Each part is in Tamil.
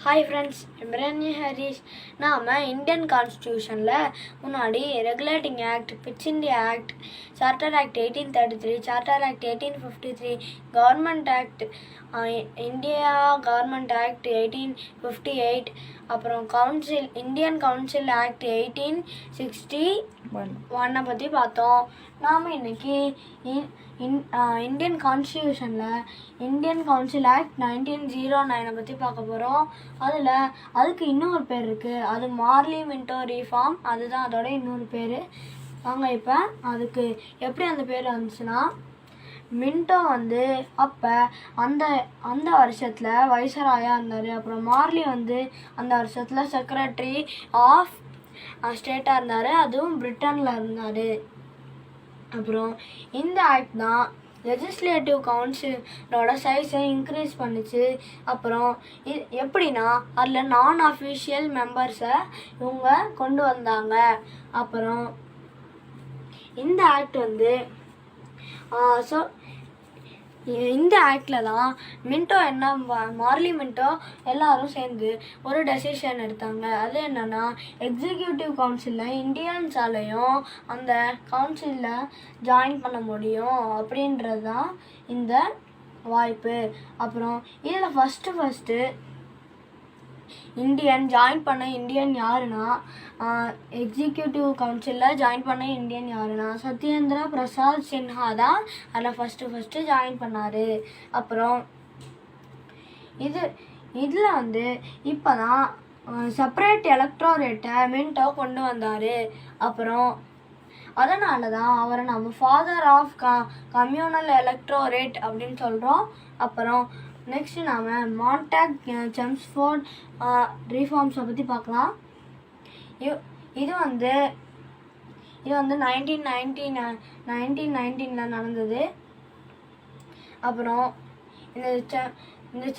Hi friends, Imran Harish. நாம் இந்தியன் கான்ஸ்டியூஷனில் முன்னாடி regulating act, pitch India act, charter act 1833, charter act 1853, government act, India government act 1858, அப்புறம் இந்தியன் கவுன்சில் ஆக்ட் 1861 பற்றி பார்த்தோம். நாம் இன்னைக்கு இந்தியன் கான்ஸ்டியூஷனில் இந்தியன் கவுன்சில் ஆக்ட் 1909 பற்றி பார்க்க போகிறோம். அதுக்கு இன்னொரு பேர் இருக்குது, அது மார்லி மின்டோ ரீஃபார்ம், அதுதான் அதோட இன்னொரு பேர். வாங்க இப்போ அதுக்கு எப்படி அந்த பேர் வந்துச்சுன்னா, மின்டோ அப்போ அந்த வருஷத்தில் வைசராயாக இருந்தார். அப்புறம் மார்லி அந்த வருஷத்தில் செக்ரட்டரி ஆஃப் ஸ்டேட்டாக இருந்தார், அதுவும் பிரிட்டனில் இருந்தார். அப்புறம் இந்த ஆக்ட் தான் லெஜிஸ்லேட்டிவ் கவுன்சிலோட சைஸை இன்க்ரீஸ் பண்ணிச்சு. அப்புறம் எப்படின்னா அதில் நான் அஃபிஷியல் மெம்பர்ஸை இவங்க கொண்டு வந்தாங்க. அப்புறம் இந்த ஆக்ட் இந்த ஆக்டில் தான் மார்லி மின்டோ எல்லாரும் சேர்ந்து ஒரு டெசிஷன் எடுத்தாங்க. அது என்னன்னா, எக்ஸிக்யூட்டிவ் கவுன்சிலில் இந்தியன்ஸாலையும் அந்த கவுன்சிலில் ஜாயின் பண்ண முடியும் அப்படின்றது தான் இந்த வாய்ப்பு. அப்புறம் இதில் ஃபஸ்ட்டு ஜாயின் பண்ண இந்தியன் யாருன்னா, எக்ஸிக்யூட்டிவ் கவுன்சிலில் ஜாயின் பண்ண இந்தியன் யாருன்னா சத்யேந்திர பிரசாத் சின்ஹா தான் அதில் ஃபஸ்ட்டு ஜாயின் பண்ணார். அப்புறம் இதில் இப்போ தான் செப்பரேட் எலக்ட்ரோரேட்டை மின்டோ கொண்டு வந்தார். அப்புறம் அதனால தான் அவரை நம்ம ஃபாதர் ஆஃப் கம்யூனல் எலக்ட்ரோரேட் அப்படின்னு சொல்கிறோம். அப்புறம் நெக்ஸ்ட் நாம் மான்டேக் செம்ஸ்ஃபோர்ட் ரீஃபார்ம்ஸை பற்றி பார்க்கலாம். இது 1919 நடந்தது. அப்புறம் இந்த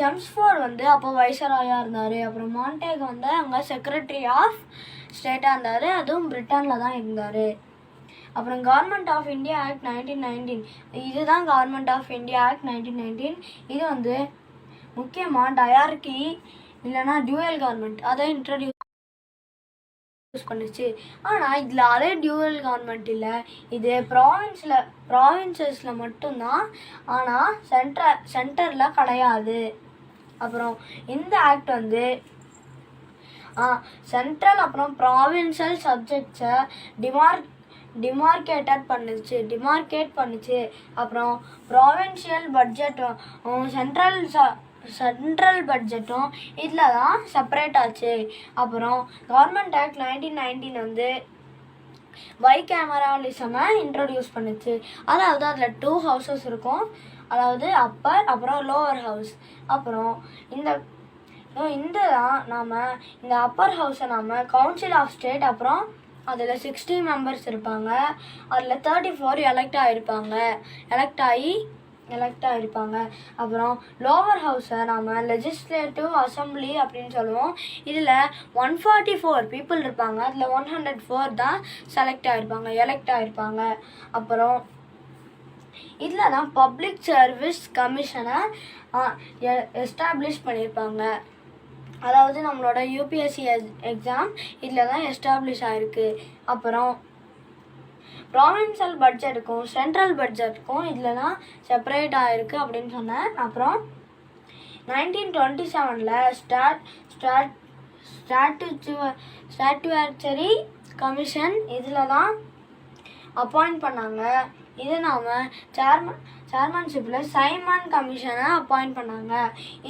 செம்ஸ்ஃபோர்ட் அப்போ வைசராயாக இருந்தார். அப்புறம் மான்டேக் அங்கே செக்ரட்டரி ஆஃப் ஸ்டேட்டாக இருந்தார், அதுவும் பிரிட்டனில் தான் இருந்தார். அப்புறம் கவர்மெண்ட் ஆஃப் இந்தியா ஆக்ட் 1919, இதுதான் கவர்மெண்ட் ஆஃப் இந்தியா ஆக்ட் 1919. இது முக்கியமாக டயார்கி இல்லைன்னா டியூவல் கவர்மெண்ட் அதை இன்ட்ரடியூஸ் பண்ணிச்சு. ஆனால் இதில் அதே டியூவல் கவர்மெண்ட் இல்லை, இது ப்ராவின்சஸில் மட்டும்தான், ஆனால் சென்டரில் கிடையாது. அப்புறம் இந்த ஆக்ட் சென்ட்ரல் அப்புறம் ப்ராவின்சல் சப்ஜெக்ட்ஸை டிமார்க்கேட் பண்ணுச்சு. அப்புறம் ப்ராவின்ஷியல் பட்ஜெட்டும் சென்ட்ரல் பட்ஜெட்டும் இதில் தான் செப்பரேட் ஆச்சு. அப்புறம் கவர்மெண்ட் ஆக்ட் 1919 பைகேமரலிசமை இன்ட்ரடியூஸ் பண்ணுச்சு. அதாவது அதில் 2 ஹவுசஸ் இருக்கும், அதாவது அப்பர் அப்புறம் லோவர் ஹவுஸ். அப்புறம் இந்த அப்பர் ஹவுஸை நாம் கவுன்சில் ஆஃப் ஸ்டேட், அப்புறம் அதில் 60 மெம்பர்ஸ் இருப்பாங்க, அதில் 34 எலெக்ட் ஆகிருப்பாங்க. அப்புறம் லோவர் ஹவுஸை நாம் லெஜிஸ்லேட்டிவ் அசம்பிளி அப்படின்னு சொல்லுவோம். இதில் 144 பீப்புள் இருப்பாங்க, அதில் 104 தான் எலெக்ட் ஆகிருப்பாங்க. அப்புறம் இதில் தான் பப்ளிக் சர்வீஸ் கமிஷனை எஸ்டாப்ளிஷ் பண்ணியிருப்பாங்க. அதாவது நம்மளோட யூபிஎஸ்சி எக்ஸாம் இதில் தான் எஸ்டாப்ளிஷ் ஆகிருக்கு. அப்புறம் ப்ராவின்சியல் பட்ஜெட்டுக்கும் சென்ட்ரல் பட்ஜெட்டுக்கும் இதில் தான் செப்பரேட் ஆகிருக்கு அப்படின்னு சொன்னேன். அப்புறம் 1927 ஸ்டாட்யூட்டரி கமிஷன் இதில் தான் அப்பாயிண்ட் பண்ணாங்க. இது நாம் சேர்மன்ஷிப்பில் சைமன் கமிஷனை அப்பாயிண்ட் பண்ணாங்க.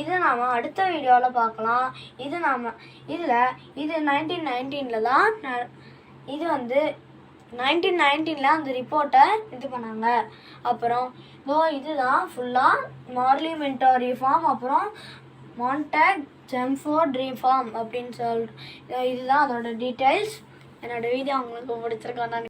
இது நாம் அடுத்த வீடியோவில் பார்க்கலாம். இது 1919 தான். இது 1919 அந்த ரிப்போர்ட்டை இது பண்ணாங்க. அப்புறம் இதுதான் ஃபுல்லாக மார்லி மின்டோ ரீஃபார்ம், அப்புறம் மான்டேக் செம்ஸ்ஃபோர்ட் ரீஃபார்ம் அப்படின்னு இதுதான் அதோட டீட்டெயில்ஸ். என்னோடய வீடியோ உங்களுக்கு பிடிச்சிருக்கோம்.